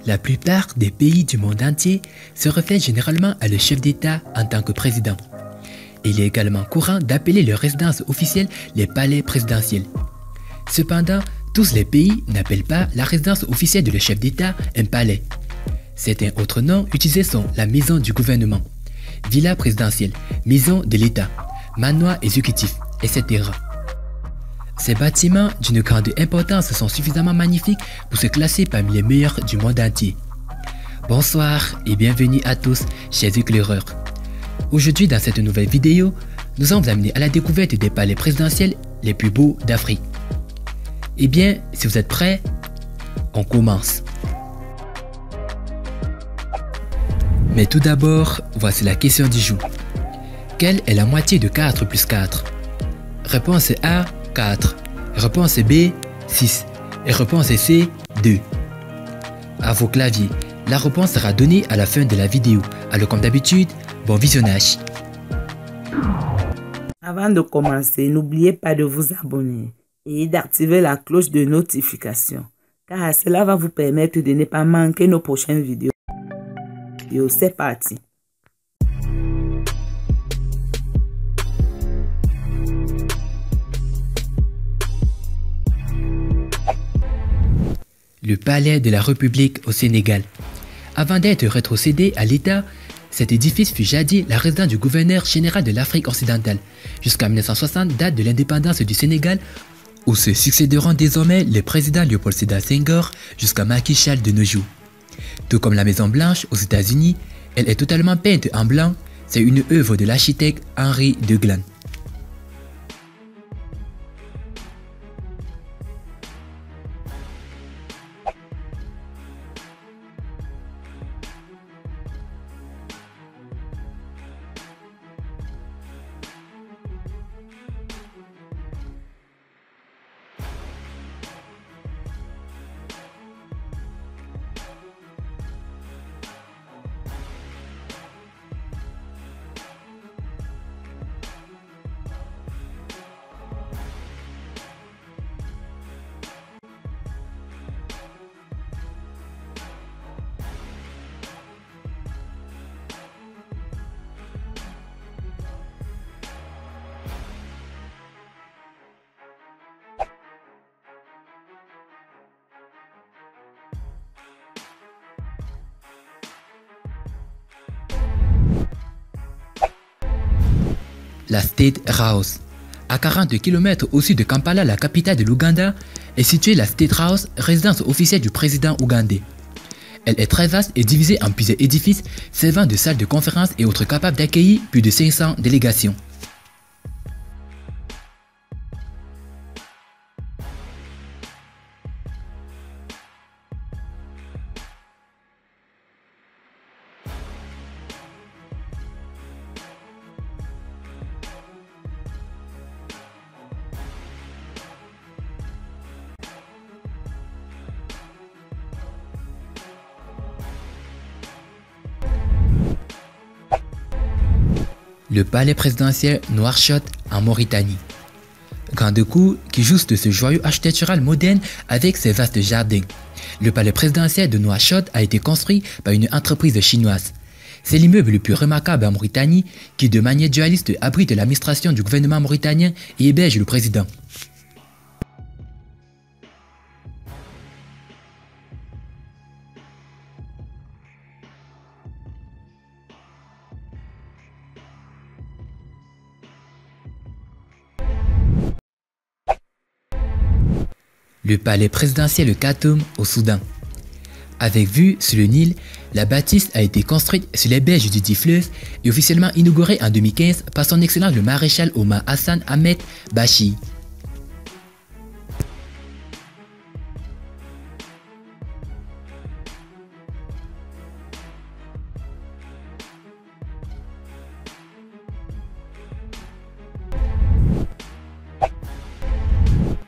La plupart des pays du monde entier se réfèrent généralement à le chef d'État en tant que président. Il est également courant d'appeler leur résidence officielle les palais présidentiels. Cependant, tous les pays n'appellent pas la résidence officielle de le chef d'État un palais. Certains autres noms utilisés sont la maison du gouvernement, villa présidentielle, maison de l'État, manoir exécutif, etc. Ces bâtiments d'une grande importance sont suffisamment magnifiques pour se classer parmi les meilleurs du monde entier. Bonsoir et bienvenue à tous, chers éclaireurs. Aujourd'hui, dans cette nouvelle vidéo, nous allons vous amener à la découverte des palais présidentiels les plus beaux d'Afrique. Eh bien, si vous êtes prêts, on commence. Mais tout d'abord, voici la question du jour. Quelle est la moitié de 4 plus 4? Réponse A, 4. Réponse B, 6. Et réponse C, 2. À vos claviers, la réponse sera donnée à la fin de la vidéo. Alors comme d'habitude, bon visionnage. Avant de commencer, n'oubliez pas de vous abonner et d'activer la cloche de notification, car cela va vous permettre de ne pas manquer nos prochaines vidéos. C'est parti. Le palais de la République au Sénégal. Avant d'être rétrocédé à l'État, cet édifice fut jadis la résidence du gouverneur général de l'Afrique occidentale, jusqu'à 1960, date de l'indépendance du Sénégal, où se succéderont désormais les présidents Léopold Sédar Senghor jusqu'à Macky Sall de nos jours. Tout comme la Maison Blanche aux États-Unis, elle est totalement peinte en blanc, c'est une œuvre de l'architecte Henri Deglan. La State House. À 40 km au sud de Kampala, la capitale de l'Ouganda, est située la State House, résidence officielle du président ougandais. Elle est très vaste et divisée en plusieurs édifices servant de salles de conférence et autres capables d'accueillir plus de 500 délégations. Le palais présidentiel Nouakchott en Mauritanie. Grande cour qui jouxte de ce joyau architectural moderne avec ses vastes jardins. Le palais présidentiel de Nouakchott a été construit par une entreprise chinoise. C'est l'immeuble le plus remarquable en Mauritanie qui, de manière dualiste, abrite l'administration du gouvernement mauritanien et héberge le président. Le palais présidentiel Khartoum au Soudan. Avec vue sur le Nil, la bâtisse a été construite sur les berges du dit fleuve et officiellement inaugurée en 2015 par son excellence le maréchal Omar Hassan Ahmed Bachir.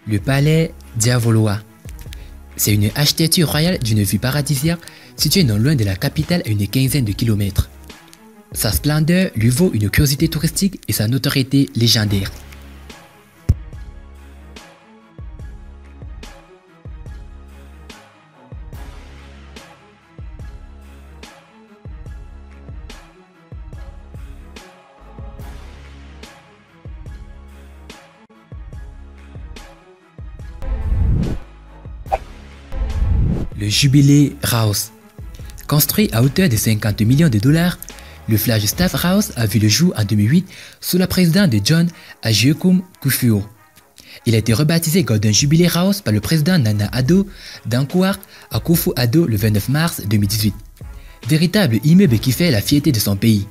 Le palais Diavolois. C'est une architecture royale d'une vue paradisiaque située non loin de la capitale à une quinzaine de kilomètres. Sa splendeur lui vaut une curiosité touristique et sa notoriété légendaire. Le jubilé Raos. Construit à hauteur de 50 millions de dollars, le Flagstaff House a vu le jour en 2008 sous la présidence de John Agyekum Kufuor. Il a été rebaptisé Golden Jubilee House par le président Nana Addo Dankwa Akufo-Addo le 29 mars 2018. Véritable immeuble qui fait la fierté de son pays.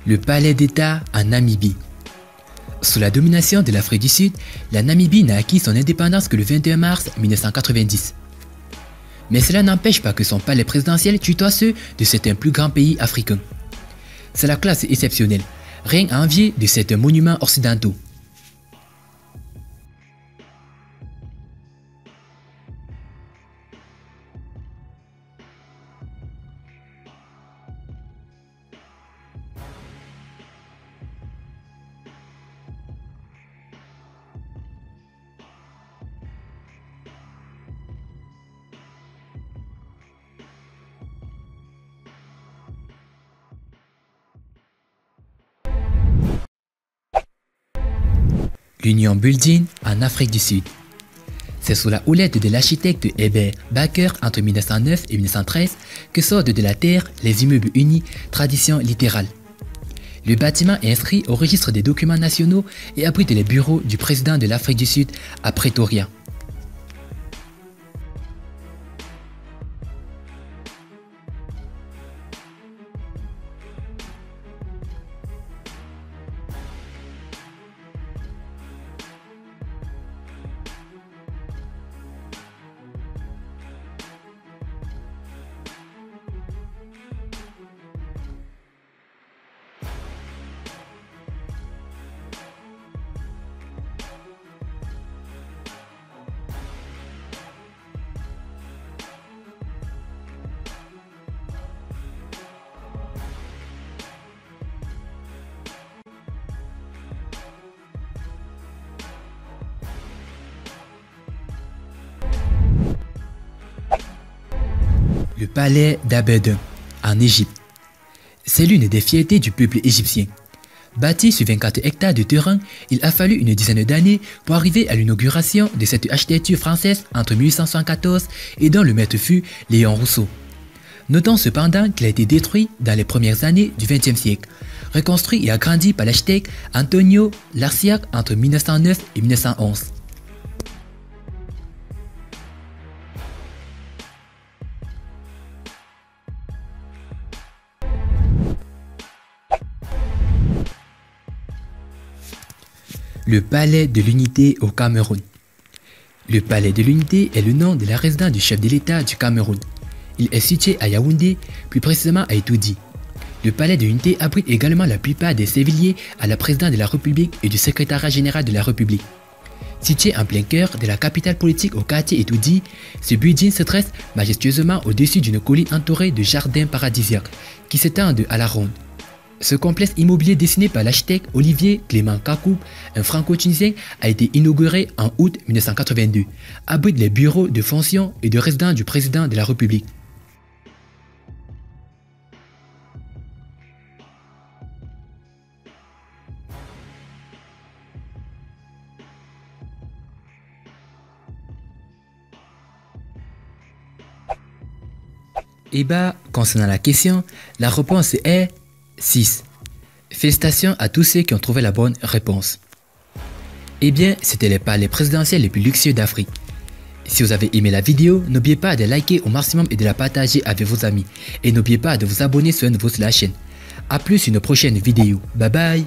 Le palais d'État en Namibie. Sous la domination de l'Afrique du Sud, la Namibie n'a acquis son indépendance que le 21 mars 1990. Mais cela n'empêche pas que son palais présidentiel tutoie ceux de certains plus grands pays africains. C'est la classe exceptionnelle, rien à envier de certains monuments occidentaux. L'Union Building en Afrique du Sud. C'est sous la houlette de l'architecte Herbert Baker entre 1909 et 1913 que sortent de la terre les immeubles unis, tradition littérale. Le bâtiment est inscrit au registre des documents nationaux et abrite les bureaux du président de l'Afrique du Sud à Pretoria. Le palais d'Abeddin, en Égypte. C'est l'une des fiertés du peuple égyptien. Bâti sur 24 hectares de terrain, il a fallu une dizaine d'années pour arriver à l'inauguration de cette architecture française entre 1874 et dont le maître fut Léon Rousseau. Notons cependant qu'il a été détruit dans les premières années du XXe siècle, reconstruit et agrandi par l'architecte Antonio Larciac entre 1909 et 1911. Le palais de l'Unité au Cameroun. Le palais de l'Unité est le nom de la résidence du chef de l'État du Cameroun. Il est situé à Yaoundé, plus précisément à Etoudi. Le palais de l'Unité abrite également la plupart des serviliers à la présidence de la République et du secrétariat général de la République. Situé en plein cœur de la capitale politique au quartier Etoudi, ce building se dresse majestueusement au-dessus d'une colline entourée de jardins paradisiaques qui s'étendent à la ronde. Ce complexe immobilier dessiné par l'architecte Olivier Clément Kakou, un franco-tunisien, a été inauguré en août 1982, abrite les bureaux de fonction et de résidence du président de la République. Et bah, concernant la question, la réponse est 6. Félicitations à tous ceux qui ont trouvé la bonne réponse. Eh bien, c'était les palais présidentiels les plus luxueux d'Afrique. Si vous avez aimé la vidéo, n'oubliez pas de liker au maximum et de la partager avec vos amis. Et n'oubliez pas de vous abonner sur la chaîne. A plus une prochaine vidéo. Bye bye.